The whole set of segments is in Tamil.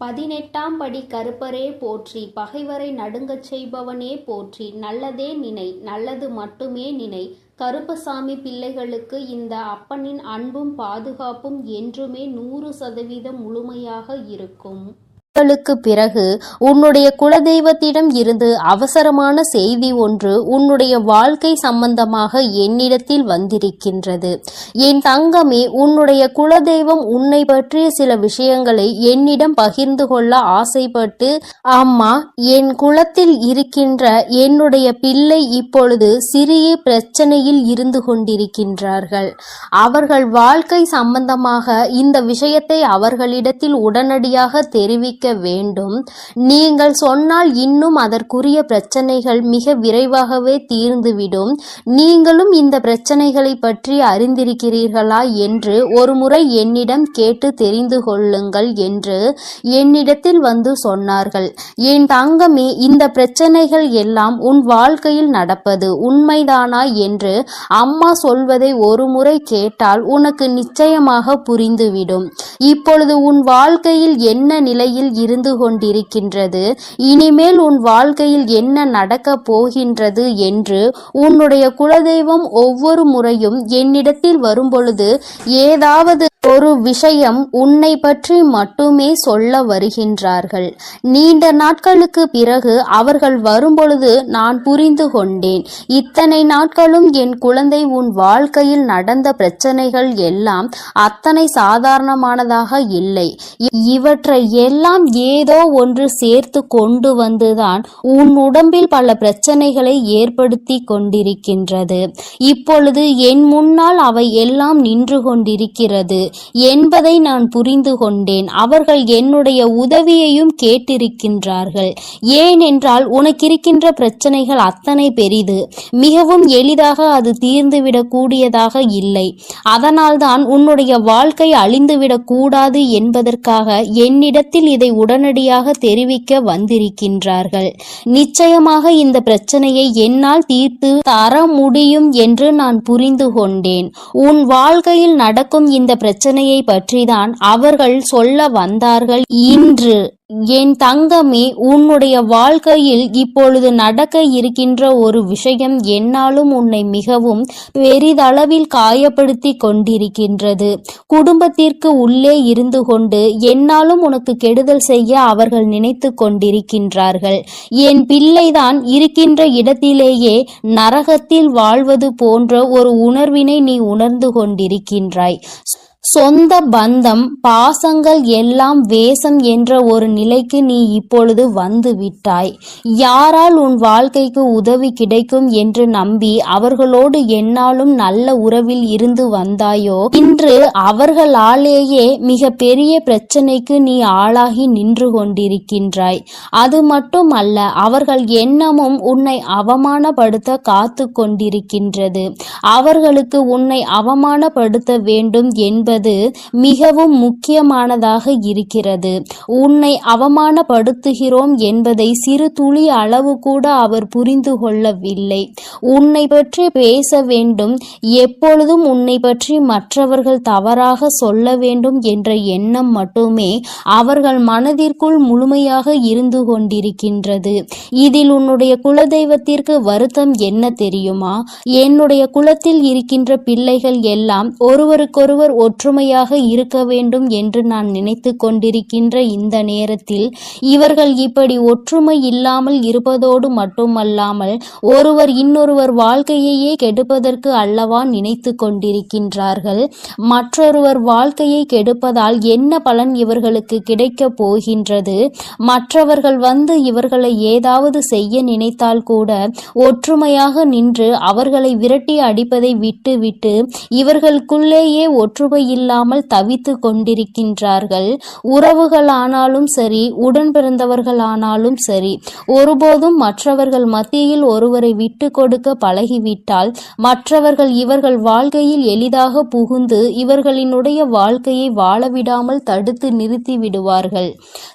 18ஆம் படி கருப்பரே போற்றி, பகைவரை நடுங்கச் செய்பவனே போற்றி, நல்லதே நினை, நல்லது மட்டுமே நினை. கருப்பசாமி பிள்ளைகளுக்கு இந்த அப்பனின் அன்பும் பாதுகாப்பும் என்றுமே 100% முழுமையாக இருக்கும். களுக்கு பிறகு உன்னுடைய குலதெய்வத்திடம் இருந்து அவசரமான செய்தி ஒன்று உன்னுடைய வாழ்க்கை சம்பந்தமாக என்னிடத்தில் வந்திருக்கின்றது. என் தங்கமே, உன்னுடைய குலதெய்வம் உன்னை பற்றிய சில விஷயங்களை என்னிடம் பகிர்ந்து கொள்ள ஆசைப்பட்டு, அம்மா, என் குலத்தில் இருக்கின்ற என்னுடைய பிள்ளை இப்பொழுது சிறிய பிரச்சனையில் இருந்து கொண்டிருக்கின்றார்கள். அவர்கள் வாழ்க்கை சம்பந்தமாக இந்த விஷயத்தை அவர்களிடத்தில் உடனடியாக தெரிவிக்க வேண்டும். நீங்கள் சொன்னால் இன்னும் அதற்குரிய பிரச்சனைகள் மிக விரைவாகவே தீர்ந்துவிடும். நீங்களும் இந்த பிரச்சனைகளை பற்றி அறிந்திருக்கிறீர்களா என்று ஒரு முறை என்னிடம் கேட்டு தெரிந்து கொள்ளுங்கள் என்று என்னிடத்தில் வந்து சொன்னார்கள். என் தங்கமே, இந்த பிரச்சனைகள் எல்லாம் உன் வாழ்க்கையில் நடப்பது உண்மைதானா என்று அம்மா சொல்வதை ஒரு முறை கேட்டால் உனக்கு நிச்சயமாக புரிந்துவிடும். இப்பொழுது உன் வாழ்க்கையில் என்ன நிலையில் இருந்து கொண்டிருக்கின்றது, இனிமேல் உன் வாழ்க்கையில் என்ன நடக்கப் போகின்றது என்று உன்னுடைய குலதெய்வம் ஒவ்வொரு முறையும் என்னிடத்தில் வரும்பொழுது ஏதாவது ஒரு விஷயம் உன்னை பற்றி மட்டுமே சொல்ல வருகின்றார்கள். நீண்ட நாட்களுக்கு பிறகு அவர்கள் வரும்பொழுது நான் புரிந்து கொண்டேன். இத்தனை நாட்களும் என் குழந்தை உன் வாழ்க்கையில் நடந்த பிரச்சனைகள் எல்லாம் அத்தனை சாதாரணமானதாக இல்லை. இவற்றை எல்லாம் ஏதோ ஒன்று சேர்த்து கொண்டு வந்துதான் உன் உடம்பில் பல பிரச்சனைகளை ஏற்படுத்தி கொண்டிருக்கின்றது. இப்பொழுது என் முன்னால் அவை எல்லாம் நின்று கொண்டிருக்கிறது என்பதை நான் புரிந்து கொண்டேன். அவர்கள் என்னுடைய உதவியையும் கேட்டிருக்கின்றார்கள். ஏனென்றால் உனக்கிருக்கின்ற பிரச்சனைகள் அத்தனை பெரிது, மிகவும் எளிதாக அது தீர்ந்துவிடக் கூடியதாக இல்லை. அதனால்தான் உன்னுடைய வாழ்க்கை அழிந்துவிடக் கூடாது என்பதற்காக என்னிடத்தில் இதை உடனடியாக தெரிவிக்க வந்திருக்கின்றார்கள். நிச்சயமாக இந்த பிரச்சனையை என்னால் தீர்த்து தர முடியும் என்று நான் புரிந்து கொண்டேன். உன் வாழ்க்கையில் நடக்கும் இந்த பிரச்சனையை பற்றிதான் அவர்கள் சொல்ல வந்தார்கள். இன்று என் தங்கமே, உன்னுடைய வாழ்க்கையில் இப்பொழுது நடக்க இருக்கின்ற ஒரு விஷயம் என்னாலும் உன்னை மிகவும் பெரிதளவில் காயப்படுத்தி கொண்டிருக்கின்றது. குடும்பத்திற்கு உள்ளே இருந்து கொண்டு என்னாலும் உனக்கு கெடுதல் செய்ய அவர்கள் நினைத்து கொண்டிருக்கின்றார்கள். என் பிள்ளைதான் இருக்கின்ற இடத்திலேயே நரகத்தில் வாழ்வது போன்ற ஒரு உணர்வினை நீ உணர்ந்து கொண்டிருக்கின்றாய். சொந்த பந்தம் பாசங்கள் எல்லாம் வேஷம் என்ற ஒரு நிலைக்கு நீ இப்பொழுது வந்து விட்டாய். யாரால் உன் வாழ்க்கைக்கு உதவி கிடைக்கும் என்று நம்பி அவர்களோடு என்னாலும் நல்ல உறவில் இருந்து வந்தாயோ, இன்று அவர்களாலேயே மிக பெரிய பிரச்சனைக்கு நீ ஆளாகி நின்று கொண்டிருக்கின்றாய். அது மட்டுமல்ல, அவர்கள் எண்ணமும் உன்னை அவமானப்படுத்த காத்து கொண்டிருக்கின்றது. அவர்களுக்கு உன்னை அவமானப்படுத்த வேண்டும் என்பது மிகவும் முக்கியமானதாக இருக்கிறது. உன்னை அவமானப்படுத்துகிறோம் என்பதை சிறு துளி அளவு கூட அவர் புரிந்து கொள்ளவில்லை. உன்னை பற்றி பேச வேண்டும், எப்பொழுதும் உன்னை பற்றி மற்றவர்கள் தவறாக சொல்ல வேண்டும் என்ற எண்ணம் மட்டுமே அவர்கள் மனதிற்குள் முழுமையாக இருந்து கொண்டிருக்கின்றது. இதில் உன்னுடைய குலதெய்வத்திற்கு வருத்தம் என்ன தெரியுமா? என்னுடைய குலத்தில் இருக்கின்ற பிள்ளைகள் எல்லாம் ஒருவருக்கொருவர் ஒற்றுமையாக இருக்க வேண்டும் என்று நான் நினைத்து கொண்டிருக்கின்ற இந்த நேரத்தில் இவர்கள் இப்படி ஒற்றுமை இல்லாமல் இருப்பதோடு மட்டுமல்லாமல் ஒருவர் இன்னொருவர் வாழ்க்கையையே கெடுப்பதற்கு அல்லவா நினைத்து கொண்டிருக்கின்றார்கள். மற்றொருவர் வாழ்க்கையை கெடுப்பதால் என்ன பலன் இவர்களுக்கு கிடைக்கப் போகின்றது? மற்றவர்கள் வந்து இவர்களை ஏதாவது செய்ய நினைத்தால் கூட ஒற்றுமையாக நின்று அவர்களை விரட்டி அடிப்பதை விட்டுவிட்டு இவர்களுக்குள்ளேயே ஒற்றுமை இல்லாமல் தவித்து கொண்டிருக்கின்றார்கள். உறவுகளானாலும் சரி, உடன் பிறந்தவர்களானாலும் சரி, ஒருபோதும் மற்றவர்கள் மத்தியில் ஒருவரை விட்டு கொடுக்க பழகிவிட்டால் மற்றவர்கள் இவர்கள் வாழ்க்கையில் எளிதாக புகுந்து இவர்களினுடைய வாழ்க்கையை வாழவிடாமல் தடுத்து நிறுத்தி விடுவார்கள்.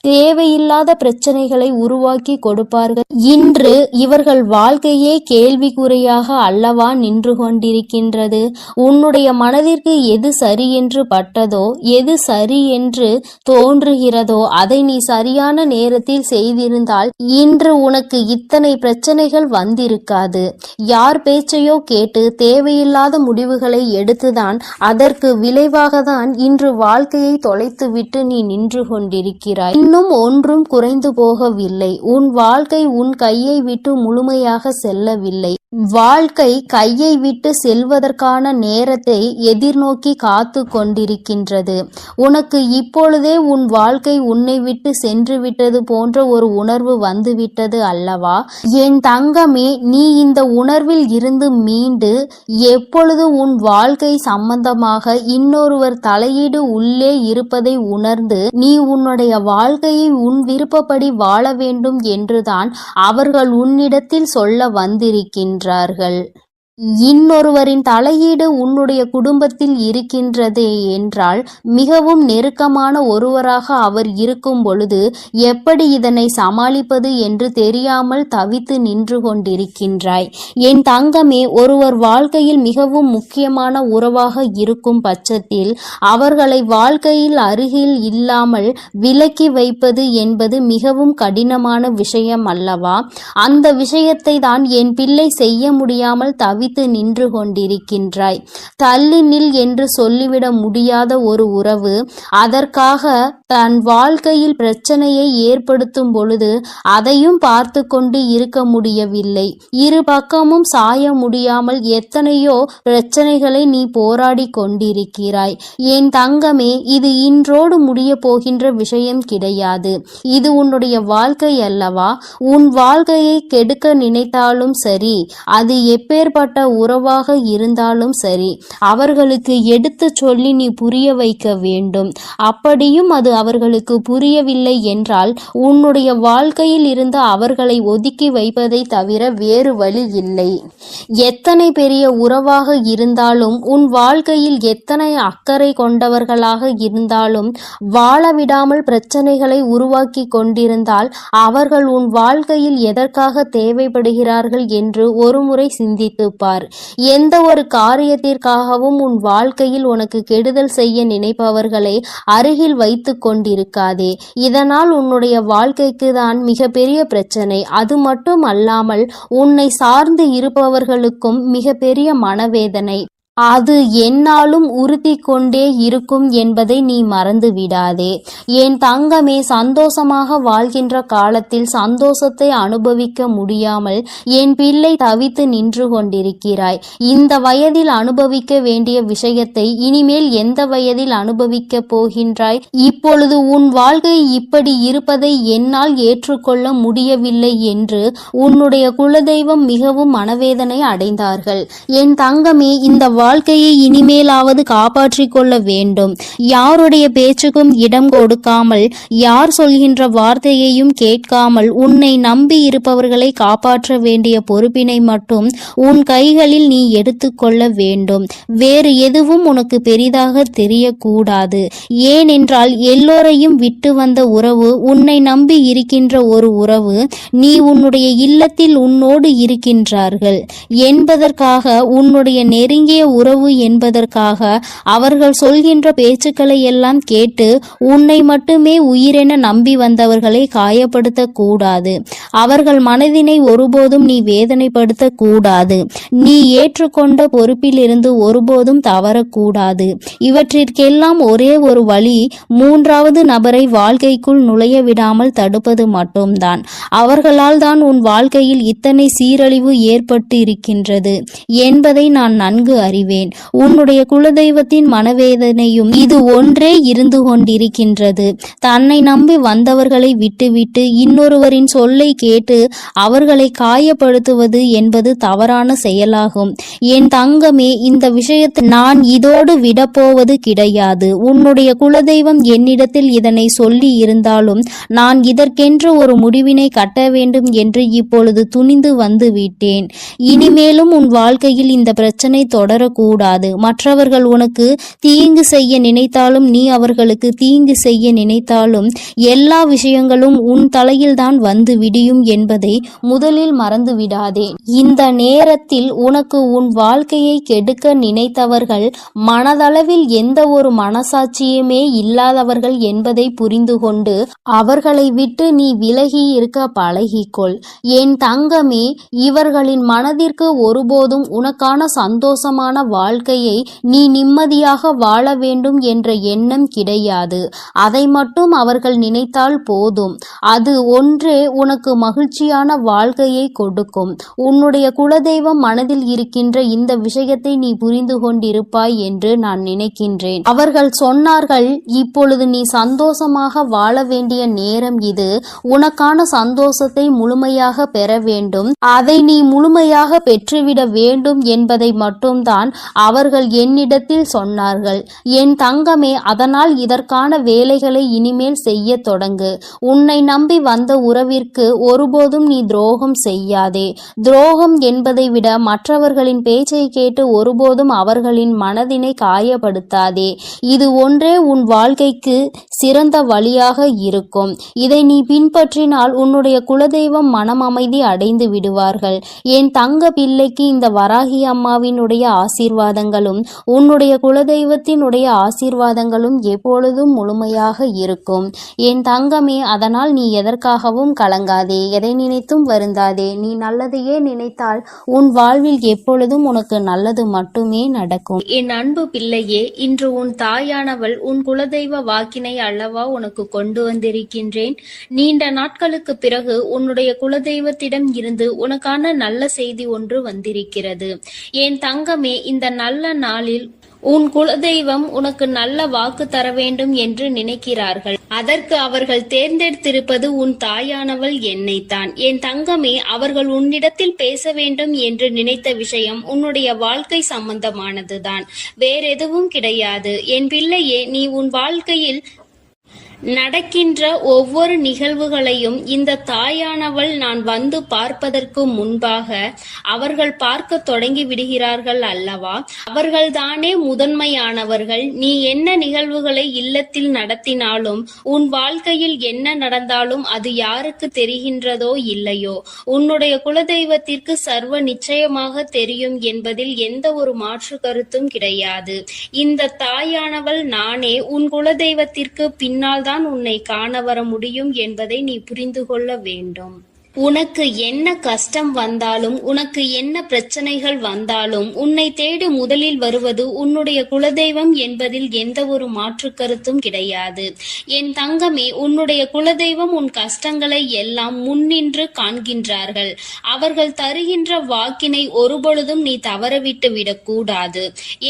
தேவையில்லாத பிரச்சனைகளை உருவாக்கி கொடுப்பார்கள். இன்று இவர்கள் வாழ்க்கையே கேள்விக்குறையாக அல்லவா நின்று கொண்டிருக்கின்றது. உன்னுடைய மனதிற்கு எது சரி என்று பட்டதோ, எது சரி என்று தோன்றுகிறதோ அதை நீ சரியான நேரத்தில் செய்திருந்தால் இன்று உனக்கு இத்தனை பிரச்சனைகள் வந்திருக்காது. யார் பேச்சையோ கேட்டு தேவையில்லாத முடிவுகளை எடுத்துதான் அதற்கு விளைவாகத்தான் இன்று வாழ்க்கையை தொலைத்துவிட்டு நீ நின்று கொண்டிருக்கிறாய். இன்னும் ஒன்றும் குறைந்து போகவில்லை. உன் வாழ்க்கை உன் கையை விட்டு முழுமையாக செல்லவில்லை. வாழ்க்கை கையை விட்டு செல்வதற்கான நேரத்தை எதிர்நோக்கி காத்து கொண்டிருக்கின்றது. உனக்கு இப்பொழுதே உன் வாழ்க்கை உன்னை விட்டு சென்று விட்டது போன்ற ஒரு உணர்வு வந்துவிட்டது அல்லவா? என் தங்கமே, நீ இந்த உணர்வில் இருந்து மீண்டு எப்பொழுது உன் வாழ்க்கை சம்பந்தமாக இன்னொருவர் தலையீடு உள்ளே இருப்பதை உணர்ந்து நீ உன்னுடைய வாழ்க்கையை உன் விருப்பப்படி வாழ வேண்டும் என்றுதான் அவர்கள் உன்னிடத்தில் சொல்ல வந்திருக்கின்றார்கள். இன்னொருவரின் தலையீடு உன்னுடைய குடும்பத்தில் இருக்கின்றதே என்றால் மிகவும் நெருக்கமான ஒருவராக அவர் இருக்கும் பொழுது எப்படி இதனை சமாளிப்பது என்று தெரியாமல் தவித்து நின்று கொண்டிருக்கின்றாய். என் தங்கமே, ஒருவர் வாழ்க்கையில் மிகவும் முக்கியமான உறவாக இருக்கும் பட்சத்தில் அவர்களை வாழ்க்கையில் அருகில் இல்லாமல் விலக்கி வைப்பது என்பது மிகவும் கடினமான விஷயம் அல்லவா? அந்த விஷயத்தை தான் என் பிள்ளை செய்ய முடியாமல் தவித்து நின்று கொண்டிருக்கின்றாய். தள்ளி நில் என்று சொல்லிவிட முடியாத ஒரு உறவு அதற்காக தன் வாழ்க்கையில் பிரச்சனையை ஏற்படுத்தும் பொழுது அதையும் பார்த்து கொண்டு இருக்க முடியவில்லை. இரு பக்கமும் சாய முடியாமல் எத்தனையோ பிரச்சனைகளை நீ போராடி கொண்டிருக்கிறாய். என் தங்கமே, இது இன்றோடு முடிய போகின்ற விஷயம் கிடையாது. இது உன்னுடைய வாழ்க்கை அல்லவா? உன் வாழ்க்கையை கெடுக்க நினைத்தாலும் சரி, அது எப்பேற்பட்ட உறவாக இருந்தாலும் சரி, அவர்களுக்கு எடுத்து சொல்லி நீ புரிய வைக்க வேண்டும். அப்படியும் அது அவர்களுக்கு புரியவில்லை என்றால் உன்னுடைய வாழ்க்கையில் இருந்து அவர்களை ஒதுக்கி வைப்பதை தவிர வேறு வழி இல்லை. எத்தனை பெரிய உறவாக இருந்தாலும், உன் வாழ்க்கையில் எத்தனை அக்கறை கொண்டவர்களாக இருந்தாலும் வாழவிடாமல் பிரச்சனைகளை உருவாக்கி கொண்டிருந்தால் அவர்கள் உன் வாழ்க்கையில் எதற்காக தேவைப்படுகிறார்கள் என்று ஒருமுறை சிந்தித்து பார். எந்த ஒரு காரியத்திற்காகவும் உன் வாழ்க்கையில் உனக்கு கெடுதல் செய்ய நினைப்பவர்களை அருகில் வைத்து கொண்டிருக்காதே. இதனால் உன்னுடைய வாழ்க்கைக்கு தான் மிகப்பெரிய பிரச்சனை. அது மட்டும் அல்லாமல் உன்னை சார்ந்து இருப்பவர்களுக்கும் மிகப்பெரிய மனவேதனை. அது என்னாலும் உறுத்தி கொண்டே இருக்கும் என்பதை நீ மறந்து விடாதே. என் தங்கமே, சந்தோஷமாக வாழ்கின்ற காலத்தில் சந்தோஷத்தை அனுபவிக்க முடியாமல் என் பிள்ளை தவித்து நின்று கொண்டிருக்கிறாய். இந்த வயதில் அனுபவிக்க வேண்டிய விஷயத்தை இனிமேல் எந்த வயதில் அனுபவிக்க போகின்றாய்? இப்பொழுது உன் வாழ்க்கை இப்படி இருப்பதை என்னால் ஏற்றுக்கொள்ள முடியவில்லை என்று உன்னுடைய குலதெய்வம் மிகவும் மனவேதனை அடைந்தார்கள். என் தங்கமே, இந்த வாழ்க்கையை இனிமேலாவது காப்பாற்றிக் கொள்ள வேண்டும். யாருடைய பேச்சுக்கும் இடம் கொடுக்காமல், யார் சொல்கின்ற வார்த்தையையும் கேட்காமல் உன்னை நம்பி இருப்பவர்களை காப்பாற்ற வேண்டிய பொறுப்பினை மட்டும் உன் கைகளில் நீ எடுத்துக்கொள்ள வேண்டும். வேறு எதுவும் உனக்கு பெரிதாக தெரியக்கூடாது. ஏனென்றால் எல்லோரையும் விட்டு வந்த உறவு, உன்னை நம்பி இருக்கின்ற ஒரு உறவு, நீ உன்னுடைய இல்லத்தில் உன்னோடு இருக்கின்றார்கள் என்பதற்காக, உன்னுடைய நெருங்கிய உறவு என்பதற்காக அவர்கள் சொல்கின்ற பேச்சுக்களை எல்லாம் கேட்டு உன்னை மட்டுமே உயிரென நம்பி வந்தவர்களை காயப்படுத்த கூடாது. அவர்கள் மனதினை ஒருபோதும் நீ வேதனைப்படுத்த கூடாது. நீ ஏற்றுக்கொண்ட பொறுப்பில் இருந்து ஒருபோதும் தவறக்கூடாது. இவற்றிற்கெல்லாம் ஒரே ஒரு வழி, மூன்றாவது நபரை வாழ்க்கைக்குள் நுழைய விடாமல் தடுப்பது மட்டும்தான். அவர்களால் தான் உன் வாழ்க்கையில் இத்தனை சீரழிவு ஏற்பட்டு இருக்கின்றது என்பதை நான் நன்கு அறிவேன். உன்னுடைய குலதெய்வத்தின் மனவேதனையும் இது ஒன்றே இருந்து கொண்டிருக்கின்றது. தன்னை நம்பி வந்தவர்களை விட்டுவிட்டு இன்னொருவரின் சொல்லை கேட்டு அவர்களை காயப்படுத்துவது என்பது தவறான செயலாகும். என் தங்கமே, இந்த விஷயத்தை நான் இதோடு விடப்போவது கிடையாது. உன்னுடைய குலதெய்வம் என்னிடத்தில் இதனை சொல்லி இருந்தாலும் நான் இதற்கென்று ஒரு முடிவினை கட்ட வேண்டும் என்று இப்பொழுது துணிந்து வந்து விட்டேன். இனிமேலும் உன் வாழ்க்கையில் இந்த பிரச்சனை தொடரக்கூடாது. மற்றவர்கள் உனக்கு தீங்கு செய்ய நினைத்தாலும், நீ அவர்களுக்கு தீங்கு செய்ய நினைத்தாலும் எல்லா விஷயங்களும் உன் தலையில் தான் வந்து விடியும் முடியும் என்பதை முதலில் மறந்துவிடாதே. இந்த நேரத்தில் உனக்கு உன் வாழ்க்கையை கெடுக்க நினைத்தவர்கள் மனதளவில் எந்த ஒரு மனசாட்சியுமே இல்லாதவர்கள் என்பதை புரிந்து கொண்டு அவர்களை விட்டு நீ விலகி இருக்க பழகிக்கொள். என் தங்கமே, இவர்களின் மனதிற்கு ஒருபோதும் உனக்கான சந்தோஷமான வாழ்க்கையை நீ நிம்மதியாக வாழ வேண்டும் என்ற எண்ணம் கிடையாது. அதை மட்டும் அவர்கள் நினைத்தால் போதும். அது ஒன்றே உனக்கு மகிழ்ச்சியான வாழ்க்கையை கொடுக்கும். உன்னுடைய குலதெய்வம் மனதில் இருக்கின்ற இந்த விஷயத்தை நீ புரிந்து கொண்டிருப்பாய் என்று நான் நினைக்கின்றேன். அவர்கள் சொன்னார்கள், இப்பொழுது நீ சந்தோஷமாக வாழ வேண்டிய நேரம் இது. உனக்கான சந்தோஷத்தை முழுமையாக பெற வேண்டும். அதை நீ முழுமையாக பெற்றுவிட வேண்டும் என்பதை மட்டும்தான் அவர்கள் என்னிடத்தில் சொன்னார்கள். என் தங்கமே, அதனால் இதற்கான வேலைகளை இனிமேல் செய்ய தொடங்கு. உன்னை நம்பி வந்த உறவிற்கு ஒருபோதும் நீ துரோகம் செய்யாதே. துரோகம் என்பதை விட மற்றவர்களின் பேச்சை கேட்டு ஒருபோதும் அவர்களின் மனதினை காயப்படுத்தாதே. இது ஒன்றே உன் வாழ்க்கைக்கு சிறந்த வழியாக இருக்கும். இதை நீ பின்பற்றினால் உன்னுடைய குலதெய்வம் மனம் அமைதி அடைந்து விடுவார்கள். என் தங்க பிள்ளைக்கு இந்த வராகி அம்மாவினுடைய ஆசீர்வாதங்களும் உன்னுடைய குலதெய்வத்தினுடைய ஆசீர்வாதங்களும் எப்பொழுதும் முழுமையாக இருக்கும். என் தங்கமே, அதனால் நீ எதற்காகவும் கலங்காதே, எதை நினைத்தும் வருந்தாதே. நீ நல்லதையே நினைத்தால் உன் வாழ்வில் எப்பொழுதும் உனக்கு நல்லது மட்டுமே நடக்கும். என் அன்பு பிள்ளையே, இன்று உன் தாயானவள் உன் குலதெய்வ வாக்கினை அல்லவா உனக்கு கொண்டு வந்திருக்கின்றேன். நீண்ட நாட்களுக்கு பிறகு உன்னுடைய குலதெய்வத்திடம் இருந்து உனக்கான நல்ல செய்தி ஒன்று வந்திருக்கிறது. என் தங்கமே, இந்த நல்ல நாளில் உன் குலதெய்வம் உனக்கு நல்ல வாக்கு தர வேண்டும் என்று நினைக்கிறார்கள். அதற்கு அவர்கள் தேர்ந்தெடுத்திருப்பது உன் தாயானவள் என்னைத்தான். என் தங்கமே, அவர்கள் உன்னிடத்தில் பேச வேண்டும் என்று நினைத்த விஷயம் உன்னுடைய வாழ்க்கை சம்பந்தமானதுதான், வேறெதுவும் கிடையாது. என் பிள்ளையே, நீ உன் வாழ்க்கையில் நடக்கின்ற ஒவ்வொரு நிகழ்வுகளையும் இந்த தாயானவள் நான் வந்து பார்ப்பதற்கு முன்பாக அவர்கள் பார்க்க தொடங்கி விடுகிறார்கள் அல்லவா? அவர்கள்தானே முதன்மையானவர்கள். நீ என்ன நிகழ்வுகளை இல்லத்தில் நடத்தினாலும் உன் வாழ்க்கையில் என்ன நடந்தாலும் அது யாருக்கு தெரிகின்றதோ இல்லையோ, உன்னுடைய குலதெய்வத்திற்கு சர்வ நிச்சயமாக தெரியும் என்பதில் எந்த ஒரு மாற்று கருத்தும் கிடையாது. இந்த தாயானவள் நானே உன் குலதெய்வத்திற்கு பின்னால் தான் உன்னை காண வர முடியும் என்பதை நீ புரிந்து கொள்ள வேண்டும். உனக்கு என்ன கஷ்டம் வந்தாலும், உனக்கு என்ன பிரச்சனைகள் வந்தாலும் உன்னை தேடி முதலில் வருவது உன்னுடைய குலதெய்வம் என்பதில் எந்த ஒரு மாற்று கருத்தும் கிடையாது. என் தங்கமே, உன்னுடைய குலதெய்வம் உன் கஷ்டங்களை எல்லாம் முன்னின்று காண்கின்றார்கள். அவர்கள் தருகின்ற வாக்கினை ஒருபொழுதும் நீ தவறவிட்டு விடக்கூடாது.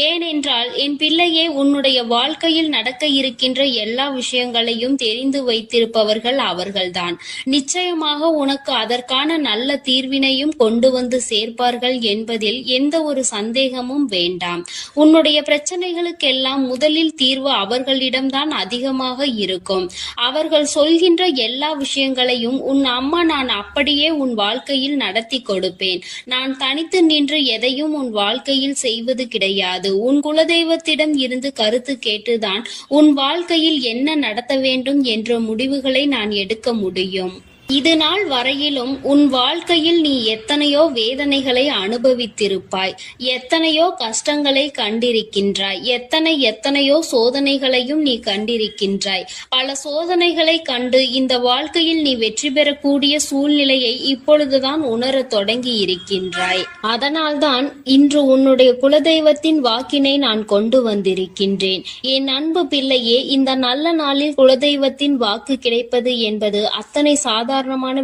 ஏனென்றால் என் பிள்ளையே, உன்னுடைய வாழ்க்கையில் நடக்க இருக்கின்ற எல்லா விஷயங்களையும் தெரிந்து வைத்திருப்பவர்கள் அவர்கள்தான். நிச்சயமாக உனக்கு அதற்கான நல்ல தீர்வினையும் கொண்டு வந்து சேர்ப்பார்கள் என்பதில் எந்த ஒரு சந்தேகமும் வேண்டாம். உன்னுடைய பிரச்சனைகளுக்கெல்லாம் முதலில் தீர்வு அவர்களிடம்தான் அதிகமாக இருக்கும். அவர்கள் சொல்கின்ற எல்லா விஷயங்களையும் உன் அம்மா நான் அப்படியே உன் வாழ்க்கையில் நடத்தி கொடுப்பேன். நான் தனித்து நின்று எதையும் உன் வாழ்க்கையில் செய்வது கிடையாது. உன் குலதெய்வத்திடம் இருந்து கருத்து கேட்டுதான் உன் வாழ்க்கையில் என்ன நடத்த வேண்டும் என்ற முடிவுகளை நான் எடுக்க முடியும். இது நாள் வரையிலும் உன் வாழ்க்கையில் நீ எத்தனையோ வேதனைகளை அனுபவித்திருப்பாய், எத்தனையோ கஷ்டங்களை கண்டிருக்கின்றாய், எத்தனையோ சோதனைகளையும் நீ கண்டிருக்கின்றாய். பல சோதனைகளை கண்டு இந்த வாழ்க்கையில் நீ வெற்றி பெறக்கூடிய சூழ்நிலையை இப்பொழுதுதான் உணர தொடங்கி இருக்கின்றாய். அதனால்தான் இன்று உன்னுடைய குலதெய்வத்தின் வாக்கினை நான் கொண்டு வந்திருக்கின்றேன். என் அன்பு பிள்ளையே, இந்த நல்ல நாளில் குலதெய்வத்தின் வாக்கு கிடைப்பது என்பது அத்தனை சாதாரண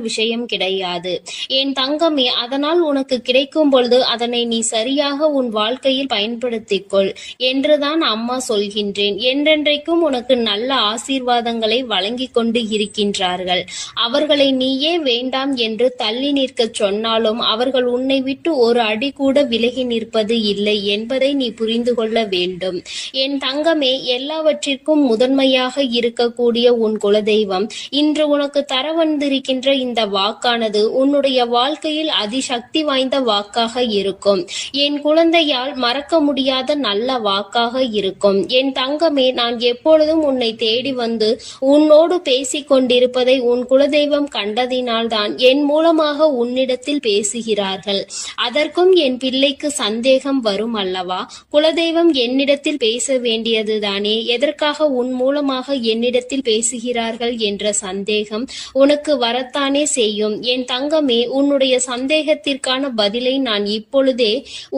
விஷயம் கிடையாது. என் தங்கமே, அதனால் உனக்கு கிடைக்கும் பொழுது அதனை நீ சரியாக உன் வாழ்க்கையில் பயன்படுத்திக்கொள் என்றுதான் அம்மா சொல்கின்றேன். என்றென்றைக்கும் உனக்கு நல்ல ஆசீர்வாதங்களை வழங்கி கொண்டு இருக்கின்றார்கள். அவர்களை நீயே வேண்டாம் என்று தள்ளி நிற்க சொன்னாலும் அவர்கள் உன்னை விட்டு ஒரு அடி கூட விலகி நிற்பது இல்லை என்பதை நீ புரிந்து கொள்ள வேண்டும். என் தங்கமே, எல்லாவற்றிற்கும் முதன்மையாக இருக்கக்கூடிய உன் குலதெய்வம் இன்று உனக்கு தர வந்திருக்கின்ற சொல்லியிருக்கின்ற இந்த வாக்கானது உன்னுடைய வாழ்க்கையில் அதிசக்தி வாய்ந்த வாக்காக இருக்கும். என் குழந்தையால் மறக்க முடியாத நல்ல வாக்காக இருக்கும். என் தங்கமே, நான் எப்பொழுதும் உன்னை தேடி வந்து உன்னோடு பேசிக் கொண்டிருப்பதை உன் குலதெய்வம் கண்டதினால்தான் என் மூலமாக உன்னிடத்தில் பேசுகிறார்கள். அதற்கும் என் பிள்ளைக்கு சந்தேகம் வரும் அல்லவா? குலதெய்வம் என்னிடத்தில் பேச வேண்டியதுதானே, எதற்காக உன் மூலமாக என்னிடத்தில் பேசுகிறார்கள் என்ற சந்தேகம் உனக்கு வரத்தானே செய்யும். என் தங்கமே, உன்னுடைய சந்தேகத்திற்கான பதிலை நான் இப்பொழுதே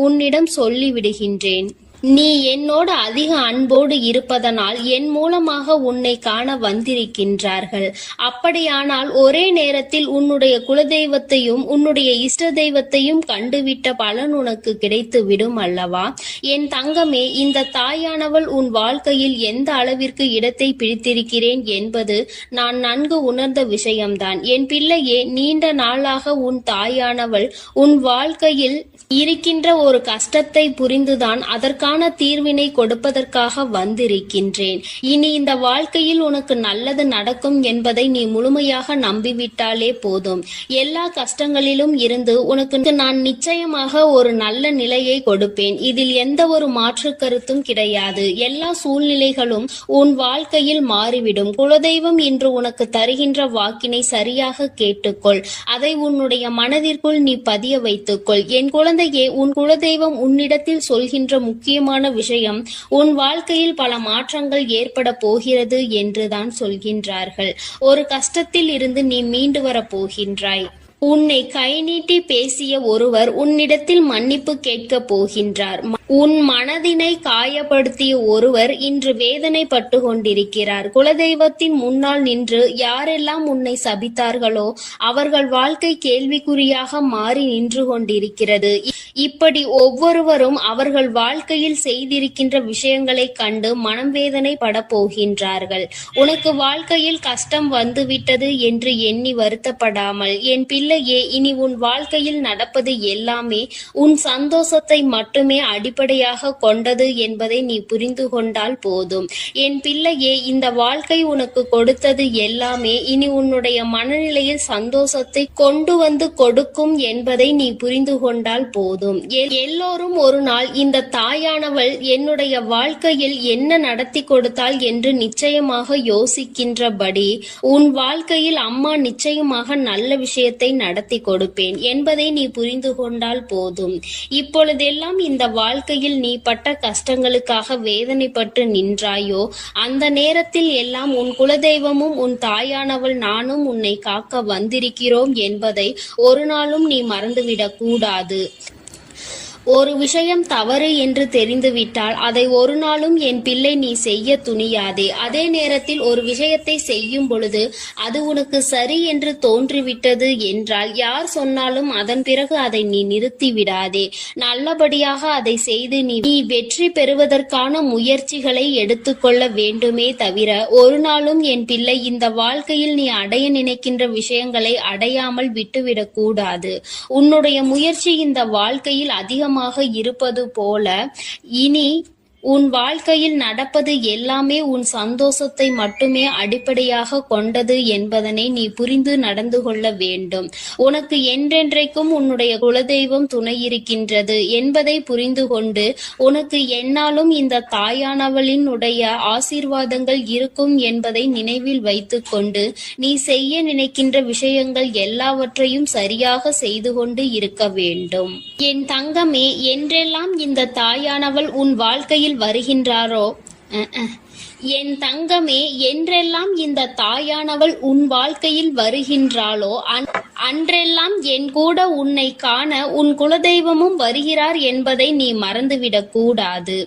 உன்னிடம் சொல்லிவிடுகின்றேன். நீ என்னோடு அதிக அன்போடு இருப்பதனால் என் மூலமாக உன்னை காண வந்திருக்கின்றார்கள். அப்படியானால் ஒரே நேரத்தில் உன்னுடைய குலதெய்வத்தையும் உன்னுடைய இஷ்ட தெய்வத்தையும் கண்டுவிட்ட பலன் உனக்கு கிடைத்து விடும் அல்லவா? என் தங்கமே, இந்த தாயானவள் உன் வாழ்க்கையில் எந்த அளவிற்கு இடத்தை பிடித்திருக்கிறேன் என்பது நான் நன்கு உணர்ந்த விஷயம்தான். என் பிள்ளையே, நீண்ட நாளாக உன் தாயானவள் உன் வாழ்க்கையில் இருக்கின்ற ஒரு கஷ்டத்தை புரிந்துதான் அதற்கான தீர்வினை கொடுப்பதற்காக வந்திருக்கின்றேன். இனி இந்த வாழ்க்கையில் உனக்கு நல்லது நடக்கும் என்பதை நீ முழுமையாக நம்பிவிட்டாலே போதும். எல்லா கஷ்டங்களிலும் இருந்து உனக்கு நான் நிச்சயமாக ஒரு நல்ல நிலையை கொடுப்பேன். இதில் எந்த ஒரு மாற்று கருத்தும் கிடையாது. எல்லா சூழ்நிலைகளும் உன் வாழ்க்கையில் மாறிவிடும். குலதெய்வம் இன்று உனக்கு தருகின்ற வாக்கினை சரியாக கேட்டுக்கொள். அதை உன்னுடைய மனதிற்குள் நீ பதிய வைத்துக்கொள். என் குழந்தையே, உன் குலதெய்வம் உன்னிடத்தில் சொல்கின்ற முக்கியமான விஷயம், உன் வாழ்க்கையில் பல மாற்றங்கள் ஏற்பட போகிறது என்றுதான் சொல்கின்றார்கள். ஒரு கஷ்டத்தில் இருந்து நீ மீண்டு வரப் போகின்றாய். உன்னை கை நீட்டி பேசிய ஒருவர் உன்னிடத்தில் மன்னிப்பு கேட்கப் போகின்றார். உன் மனதினை காயப்படுத்திய ஒருவர் இன்று வேதனைப்பட்டு கொண்டிருக்கிறார். குலதெய்வத்தின் முன்னால் நின்று யாரெல்லாம் உன்னை சபித்தார்களோ அவர்கள் வாழ்க்கை கேள்விக்குறியாக மாறி நின்று கொண்டிருக்கிறது. இப்படி ஒவ்வொருவரும் அவர்கள் வாழ்க்கையில் செய்திருக்கின்ற விஷயங்களை கண்டு மனம் வேதனைப்பட போகின்றார்கள். உனக்கு வாழ்க்கையில் கஷ்டம் வந்துவிட்டது என்று எண்ணி வருத்தப்படாமல், என் பிள்ளையே, இனி உன் வாழ்க்கையில் நடப்பது எல்லாமே உன் சந்தோஷத்தை மட்டுமே அடிப்படையாக கொண்டது என்பதை நீ புரிந்து கொண்டால் போதும். என் பிள்ளையே, இந்த வாழ்க்கை உனக்கு கொடுத்தது எல்லாமே இனி உன்னுடைய மனநிலையில் சந்தோஷத்தை கொண்டு வந்து கொடுக்கும் என்பதை நீ புரிந்து கொண்டால் போதும். எல்லோரும் ஒரு நாள் இந்த தாயானவள் என்னுடைய வாழ்க்கையில் என்ன நடத்தி கொடுத்தாள் என்று நிச்சயமாக யோசிக்கின்றபடி உன் வாழ்க்கையில் அம்மா நிச்சயமாக நல்ல விஷயத்தை நடத்தி கொடுப்பேன் என்பதை நீ புரிந்து கொண்டால் போதும். இப்பொழுதெல்லாம் இந்த வாழ்க்கையில் நீ பட்ட கஷ்டங்களுக்காக வேதனைப்பட்டு நின்றாயோ, அந்த நேரத்தில் எல்லாம் உன் குலதெய்வமும் உன் தாயானவள் நானும் உன்னை காக்க வந்திருக்கிறோம் என்பதை ஒரு நாளும் நீ மறந்துவிடக் கூடாது. ஒரு விஷயம் தவறு என்று தெரிந்துவிட்டால் அதை ஒரு நாளும் என் பிள்ளை நீ செய்ய துணியாதே. அதே நேரத்தில் ஒரு விஷயத்தை செய்யும் பொழுது அது உனக்கு சரி என்று தோன்றிவிட்டது என்றால் யார் சொன்னாலும் அதன் பிறகு அதை நீ நிறுத்தி விடாதே. நல்லபடியாக அதை செய்து நீ வெற்றி பெறுவதற்கான முயற்சிகளை எடுத்துக்கொள்ள வேண்டுமே தவிர ஒரு நாளும் என் பிள்ளை இந்த வாழ்க்கையில் நீ அடைய நினைக்கின்ற விஷயங்களை அடையாமல் விட்டுவிடக் கூடாது. உன்னுடைய முயற்சி இந்த வாழ்க்கையில் அதிகமாக இருப்பது போல இனி உன் வாழ்க்கையில் நடப்பது எல்லாமே உன் சந்தோஷத்தை மட்டுமே அடிப்படையாக கொண்டது என்பதனை நீ புரிந்து நடந்து கொள்ள வேண்டும். உனக்கு என்றென்றைக்கும் உன்னுடைய குலதெய்வம் துணை இருக்கின்றது என்பதை புரிந்து கொண்டு உனக்கு என்னாலும் இந்த தாயானவளினுடைய ஆசீர்வாதங்கள் இருக்கும் என்பதை நினைவில் வைத்துக் கொண்டு நீ செய்ய நினைக்கின்ற விஷயங்கள் எல்லாவற்றையும் சரியாக செய்து கொண்டு இருக்க வேண்டும். என் தங்கமே, என்றெல்லாம் இந்த தாயானவள் உன் வாழ்க்கையில் வருகின்றாரோ என் தங்கமே, என்றெல்லாம் இந்த தாயானவள் உன் வாழ்க்கையில் வருகின்றாளோ அன்றெல்லாம் என் கூட உன்னை காண உன் குலதெய்வமும் வருகிறார் என்பதை நீ மறந்துவிடக் கூடாது.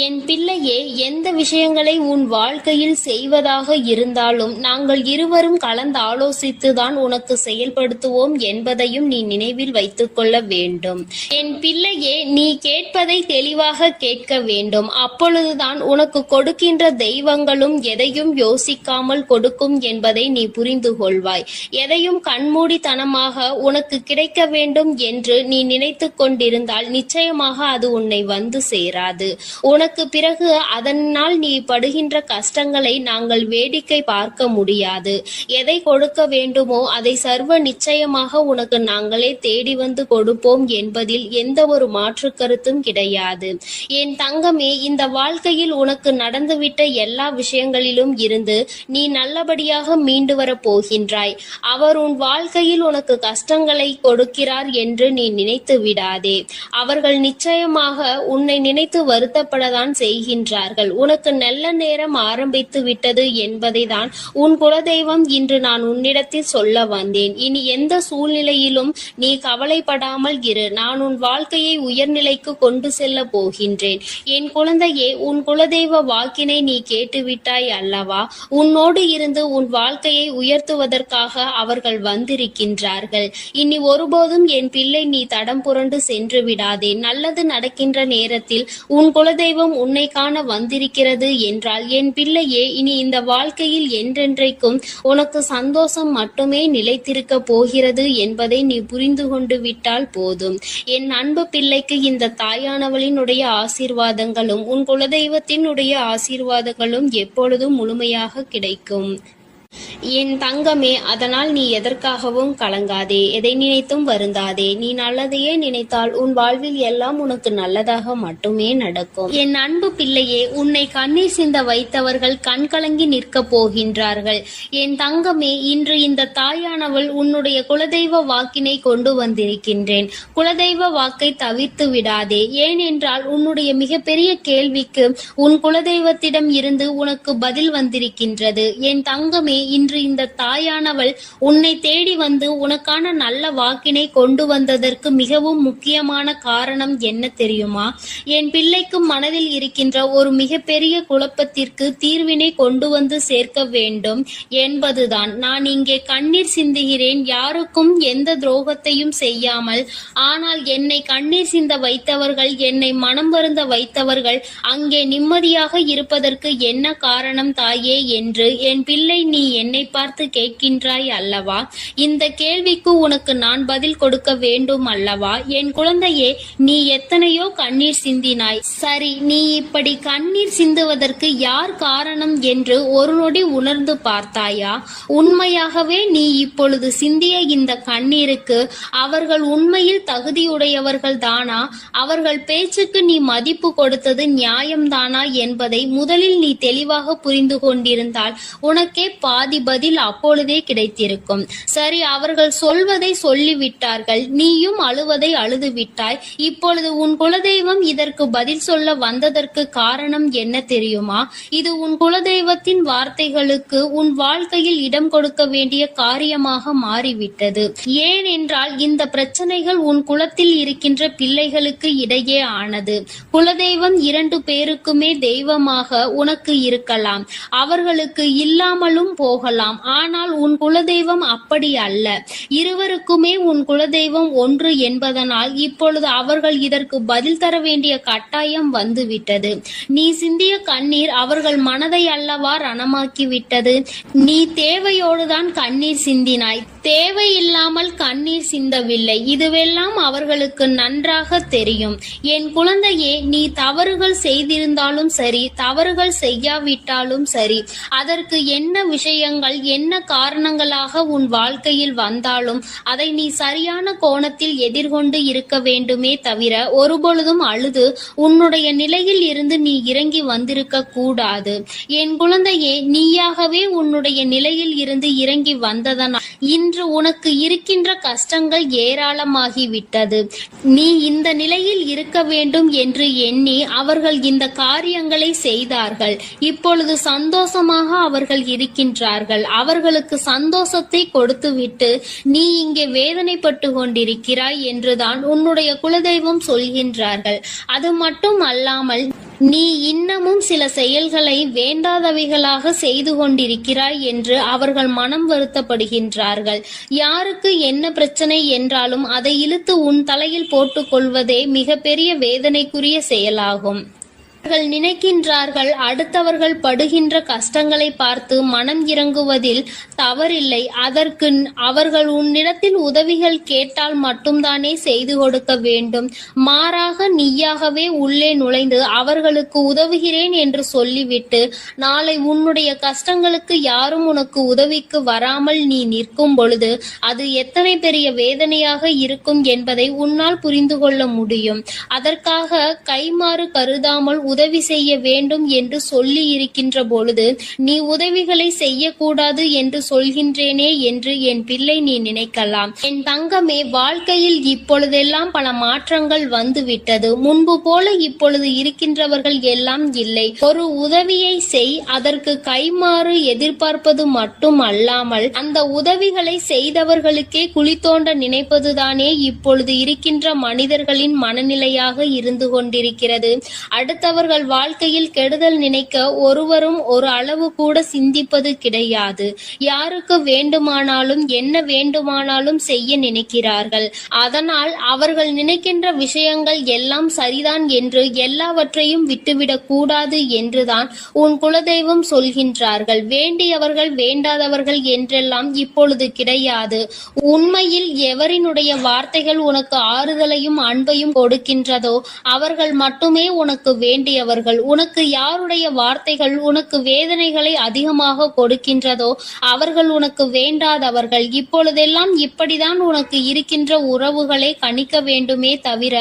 என் பிள்ளையே, எந்த விஷயங்களை உன் வாழ்க்கையில் செய்வதாக இருந்தாலும் நாங்கள் இருவரும் கலந்து ஆலோசித்துதான் உனக்கு செயல்படுத்துவோம் என்பதையும் நீ நினைவில் வைத்துக் கொள்ள வேண்டும். என் பிள்ளையே, நீ கேட்பதை தெளிவாக கேட்க வேண்டும். அப்பொழுதுதான் உனக்கு கொடுக்கின்ற தெய்வங்களும் எதையும் யோசிக்காமல் கொடுக்கும் என்பதை நீ புரிந்து கொள்வாய். எதையும் கண்மூடித்தனமாக உனக்கு கிடைக்க வேண்டும் என்று நீ நினைத்து கொண்டிருந்தால் நிச்சயமாக அது உன்னை வந்து சேராது. உனக்கு பிறகு அதனால் நீ படுகின்ற கஷ்டங்களை நாங்கள் வேடிக்கை பார்க்க முடியாது. எதை கொடுக்க வேண்டுமோ அதை சர்வ நிச்சயமாக உனக்கு நாங்களே தேடி வந்து கொடுப்போம் என்பதில் எந்த ஒரு மாற்று கருத்தும் கிடையாது. என் தங்கமே, இந்த வாழ்க்கையில் உனக்கு நடந்துவிட்ட எல்லா விஷயங்களிலும் இருந்து நீ நல்லபடியாக மீண்டு வரப் போகின்றாய். அவர் உன் வாழ்க்கையில் உனக்கு கஷ்டங்களை கொடுக்கிறார் என்று நீ நினைத்து விடாதே. அவர்கள் நிச்சயமாக உன்னை நினைத்து வருத்தப்படத்தான் செய்கின்றார்கள். உனக்கு நல்ல நேரம் ஆரம்பித்து விட்டது என்பதை தான் உன் குலதெய்வம் இன்று நான் உன்னிடத்தில் சொல்ல வந்தேன். இனி எந்த சூழ்நிலையிலும் நீ கவலைப்படாமல் இரு. நான் உன் வாழ்க்கையை உயர்நிலைக்கு கொண்டு செல்ல போகின்றேன். என் குழந்தையே, உன் குலதெய்வ வாக்கினை நீ கேட்டுவிட்டாய் அல்லவா? உன்னோடு இருந்து உன் வாழ்க்கையை உயர்த்துவதற்காக அவர்கள் வந்திருக்கின்றார்கள். இனி ஒருபோதும் என் பிள்ளை நீ தடம் புரண்டு சென்று விடாதே. நல்லது நடக்கின்ற நேரத்தில் உன் குலதெய்வம் உன்னை காண வந்திருக்கிறது என்றால் என் பிள்ளையே, இனி இந்த வாழ்க்கையில் என்றென்றைக்கும் உனக்கு சந்தோஷம் மட்டுமே நிலைத்திருக்க போகிறது என்பதை நீ புரிந்து கொண்டு விட்டால் போதும். என் அன்பு பிள்ளைக்கு இந்த தாயானவளினுடைய ஆசீர்வாதங்களும் உன் குலதெய்வத்தினுடைய ஆசீர்வாதங்களும் எப்பொழுதும் முழுமையாக கிடைக்கும். என் தங்கமே, அதனால் நீ எதற்காகவும் கலங்காதே, எதை நினைத்தும் வருந்தாதே. நீ நல்லதையே நினைத்தால் உன் வாழ்வில் எல்லாம் உனக்கு நல்லதாக மட்டுமே நடக்கும். என் அன்பு பிள்ளையே, உன்னை கண்ணீர் சிந்த வைத்தவர்கள் கண்கலங்கி நிற்க போகின்றார்கள். என் தங்கமே, இன்று இந்த தாயானவள் உன்னுடைய குலதெய்வ வாக்கினை கொண்டு வந்திருக்கின்றேன். குலதெய்வ வாக்கை தவிர்த்து விடாதே. ஏனென்றால் உன்னுடைய மிகப்பெரிய கேள்விக்கு உன் குலதெய்வத்திடம் இருந்து உனக்கு பதில் வந்திருக்கின்றது. என் தங்கமே, இன்று இந்த தாயானவள் உன்னை தேடி வந்து உனக்கான நல்ல வாக்கினை கொண்டு வந்ததற்கு மிகவும் முக்கியமான காரணம் என்ன தெரியுமா? என் பிள்ளைக்கு மனதில் இருக்கின்ற ஒரு மிகப்பெரிய குழப்பத்திற்கு தீர்வினை கொண்டு வந்து சேர்க்க வேண்டும் என்பதுதான். நான் இங்கே கண்ணீர் சிந்துகிறேன், யாருக்கும் எந்த துரோகத்தையும் செய்யாமல். ஆனால் என்னை கண்ணீர் சிந்த வைத்தவர்கள், என்னை மனம் வருந்த வைத்தவர்கள் அங்கே நிம்மதியாக இருப்பதற்கு என்ன காரணம் தாயே என்று என் பிள்ளை நீ என்னை பார்த்து கேட்கின்றாய் அல்லவா? இந்த கேள்விக்கு உனக்கு நான் பதில் கொடுக்க வேண்டும் அல்லவா? என் குழந்தையே, நீ எத்தனையோ கண்ணீர் சிந்தினாய். சரி, நீ இப்படி கண்ணீர் சிந்துவதற்கு யார் காரணம் என்று ஒரு நொடி உணர்ந்து பார்த்தாயா? உண்மையாகவே நீ இப்பொழுது சிந்திய இந்த கண்ணீருக்கு அவர்கள் உண்மையில் தகுதியுடையவர்கள் தானா? அவர்கள் பேச்சுக்கு நீ மதிப்பு கொடுத்தது நியாயம்தானா என்பதை முதலில் நீ தெளிவாக புரிந்து கொண்டிருந்தால் உனக்கே பாதி பதில் அப்பொழுதே கிடைத்திருக்கும். சரி, அவர்கள் சொல்வதை சொல்லிவிட்டார்கள், நீயும் அழுவதை அழுது விட்டாய். இப்பொழுது உன் குலதெய்வம் இதற்கு பதில் சொல்ல வந்ததற்கு காரணம் என்ன தெரியுமா? இது உன் குலதெய்வத்தின் வார்த்தைகளுக்கு உன் வாழ்க்கையில் இடம் கொடுக்க வேண்டிய காரியமாக மாறிவிட்டது. ஏனென்றால் இந்த பிரச்சனைகள் உன் குலத்தில் இருக்கின்ற பிள்ளைகளுக்கு இடையே ஆனது. குலதெய்வம் 2 பேருக்குமே தெய்வமாக உனக்கு இருக்கலாம், அவர்களுக்கு இல்லாமலும் போகலாம். ஆனால் உன் குலதெய்வம் அப்படி அல்ல. இருவருக்குமே உன் குலதெய்வம் ஒன்று என்பதனால் இப்பொழுது அவர்கள் இதற்கு பதில் தர வேண்டிய கட்டாயம் வந்துவிட்டது. நீ சிந்திய கண்ணீர் அவர்கள் மனதை அல்லவா ரணமாக்கிவிட்டது. நீ தேவையோடுதான் கண்ணீர் சிந்தினாய், தேவையில்லாமல் கண்ணீர் சிந்தவில்லை. இதுவெல்லாம் அவர்களுக்கு நன்றாக தெரியும். என் குழந்தையே, நீ தவறுகள் செய்திருந்தாலும் சரி, தவறுகள் செய்யாவிட்டாலும் சரி, அதற்கு என்ன விஷயங்கள் என்ன காரணங்களாக உன் வாழ்க்கையில் வந்தாலும் அதை நீ சரியான கோணத்தில் எதிர்கொண்டு இருக்க வேண்டுமே தவிர ஒருபொழுதும் அழுது உன்னுடைய நிலையில் இருந்து நீ இறங்கி வந்திருக்க கூடாது. என் குழந்தையே, நீயாகவே உன்னுடைய நிலையில் இருந்து இறங்கி வந்ததனால் இன்று உனக்கு இருக்கின்ற கஷ்டங்கள் ஏராளமாகிவிட்டது. நீ இந்த நிலையில் இருக்க வேண்டும் என்று எண்ணி அவர்கள் இந்த காரியங்களை செய்தார்கள். இப்பொழுது சந்தோஷமாக அவர்கள் இருக்கின்றார்கள். அவர்களுக்கு சந்தோஷத்தை கொடுத்துவிட்டு நீ இங்கே வேதனைப்பட்டு கொண்டிருக்கிறாய் என்றுதான் உன்னுடைய குலதெய்வம் சொல்கின்றார்கள். அது மட்டும் அல்லாமல் நீ இன்னமும் சில செயல்களை வேண்டாதவைகளாக செய்து கொண்டிருக்கிறாய் என்று அவர்கள் மனம் வருத்தப்படுகின்றார்கள். யாருக்கு என்ன பிரச்சனை என்றாலும் அதை இழுத்து உன் தலையில் போட்டுக் கொள்வதே மிகப்பெரிய வேதனைக்குரிய செயலாகும். அவர்கள் நினைக்கின்றார்கள் அடுத்தவர்கள் படுகின்ற கஷ்டங்களை பார்த்து மனம் இறங்குவதில் தவறில்லை. அதற்கு அவர்கள் உன்னிடத்தில் உதவிகள் கேட்டால் மட்டும்தானே செய்து கொடுக்க வேண்டும். மாறாக நீயாகவே உள்ளே நுழைந்து அவர்களுக்கு உதவுகிறேன் என்று சொல்லிவிட்டு நாளை உன்னுடைய கஷ்டங்களுக்கு யாரும் உனக்கு உதவிக்கு வராமல் நீ நிற்கும் பொழுது அது எத்தனை பெரிய வேதனையாக இருக்கும் என்பதை உன்னால் புரிந்து கொள்ள முடியும். அதற்காக கைமாறு கருதாமல் உதவி செய்ய வேண்டும் என்று சொல்லி இருக்கின்ற பொழுது நீ உதவிகளை செய்யக்கூடாது என்று சொல்கின்றேனே என்று என் பிள்ளை நீ நினைக்கலாம். என் தங்கமே, வாழ்க்கையில் இப்பொழுதெல்லாம் பல மாற்றங்கள் வந்துவிட்டது. முன்பு போல இப்பொழுது இருக்கின்றவர்கள் எல்லாம் இல்லை. ஒரு உதவியை செய், அதற்கு கைமாறு எதிர்பார்ப்பது மட்டும் அல்லாமல் அந்த உதவிகளை செய்தவர்களுக்கே குழி தோண்ட நினைப்பதுதானே இப்பொழுது இருக்கின்ற மனிதர்களின் மனநிலையாக இருந்து கொண்டிருக்கிறது. அடுத்தவர்கள் வாழ்க்கையில் கெடுதல் நினைக்க ஒருவரும் ஒரு அளவு கூட சிந்திப்பது கிடையாது. யாருக்கு வேண்டுமானாலும் என்ன வேண்டுமானாலும் செய்ய நினைக்கிறார்கள். அதனால் அவர்கள் நினைக்கின்ற விஷயங்கள் எல்லாம் சரிதான் என்று எல்லாவற்றையும் விட்டுவிடக் கூடாது என்றுதான் உன் குலதெய்வம் சொல்கின்றார்கள். வேண்டியவர்கள் வேண்டாதவர்கள் என்றெல்லாம் இப்பொழுது கிடையாது. உண்மையில் எவரினுடைய வார்த்தைகள் உனக்கு ஆறுதலையும் அன்பையும் கொடுக்கின்றதோ அவர்கள் மட்டுமே உனக்கு வேண்டியவர்கள். உனக்கு யாருடைய வார்த்தைகள் உனக்கு வேதனைகளை அதிகமாக கொடுக்கின்றதோ அவர்கள் உனக்கு வேண்டாதவர்கள். இப்பொழுதெல்லாம் இப்படிதான் உனக்கு இருக்கின்ற உறவுகளை கணிக்க வேண்டுமே தவிர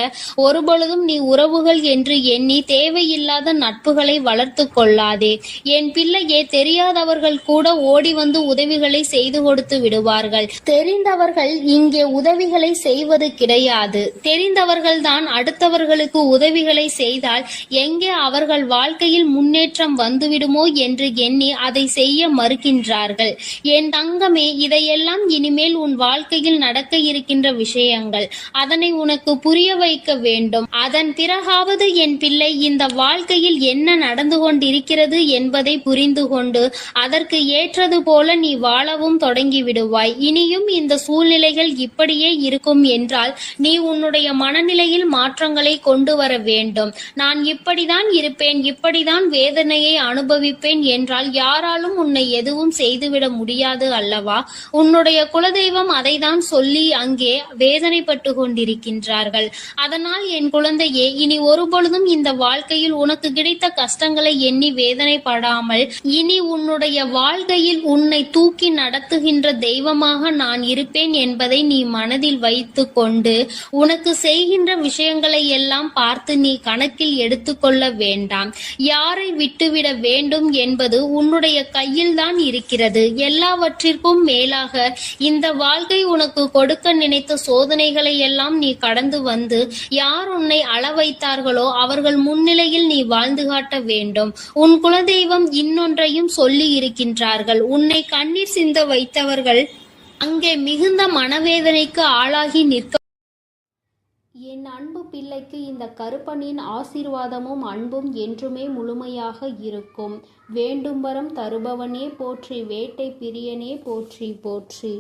ஒருபொழுதும் நீ உறவுகள் என்று எண்ணி தேவையில்லாத நட்புகளை வளர்த்து கொள்ளாதே. என் பிள்ளையே, தெரியாதவர்கள் கூட ஓடி வந்து உதவிகளை செய்து கொடுத்து விடுவார்கள். தெரிந்தவர்கள் இங்கே உதவிகளை செய்வது கிடையாது. தெரிந்தவர்கள் தான் அடுத்தவர்களுக்கு உதவிகளை செய்தால் எங்கே அவர்கள் வாழ்க்கையில் முன்னேற்றம் வந்துவிடுமோ என்று எண்ணி அதை செய்ய மறுக்கின்றார்கள். என் தங்கமே, இதையெல்லாம் இனிமேல் உன் வாழ்க்கையில் நடக்க இருக்கின்ற விஷயங்கள். அதனை உனக்கு புரிய வைக்க வேண்டும். அதன் பிறகாவது என் பிள்ளை இந்த வாழ்க்கையில் என்ன நடந்து கொண்டிருக்கிறது என்பதை புரிந்து கொண்டு அதற்கு ஏற்றது போல நீ வாழவும் தொடங்கி விடுவாய். இனியும் இந்த சூழ்நிலைகள் இப்படியே இருக்கும் என்றால் நீ உன்னுடைய மனநிலையில் மாற்றங்களை கொண்டு வர வேண்டும். நான் இப்படிதான் இருப்பேன், இப்படிதான் வேதனையை அனுபவிப்பேன் என்றால் யாராலும் உன்னை எதுவும் செய்துவிட முடியாது அல்லவா? உன்னுடைய குலதெய்வம் அதைதான் சொல்லி அங்கே வேதனைப்பட்டு கொண்டிருக்கின்றார்கள். அதனால் என் குழந்தையே, இனி ஒருபொழுதும் இந்த வாழ்க்கையில் உனக்கு கிடைத்த கஷ்டங்களை எண்ணி வேதனைப்படாமல் இனி உன்னுடைய வாழ்க்கையில் உன்னை தூக்கி நடத்துகின்ற தெய்வமாக நான் இருப்பேன் என்பதை நீ மனதில் வைத்து கொண்டு உனக்கு செய்கின்ற விஷயங்களை எல்லாம் பார்த்து நீ கணக்கில் எடுத்துக்கொள்ள வேண்டாம். யாரை விட்டுவிட வேண்டும் என்பது உன்னுடைய கையில்தான் இருக்கிறது. எல்லாவற்றிற்கும் மேலாக இந்த வாழ்க்கை உனக்கு கொடுக்க நினைத்த சோதனைகளை எல்லாம் நீ கடந்து வந்து யார் உன்னை அள வைத்தார்களோ அவர்கள் முன்னிலையில் நீ வாழ்ந்து காட்ட வேண்டும். உன் குலதெய்வம் இன்னொன்றையும் சொல்லி இருக்கின்றார்கள். உன்னை கண்ணீர் சிந்த வைத்தவர்கள் அங்கே மிகுந்த மனவேதனைக்கு ஆளாகி நிற்க. என் அன்பு பிள்ளைக்கு இந்த கருப்பனின் ஆசீர்வாதமும் அன்பும் என்றுமே முழுமையாக இருக்கும். வேண்டும் வரம் தருபவனே போற்றி, வேட்டை பிரியனே போற்றி போற்றி.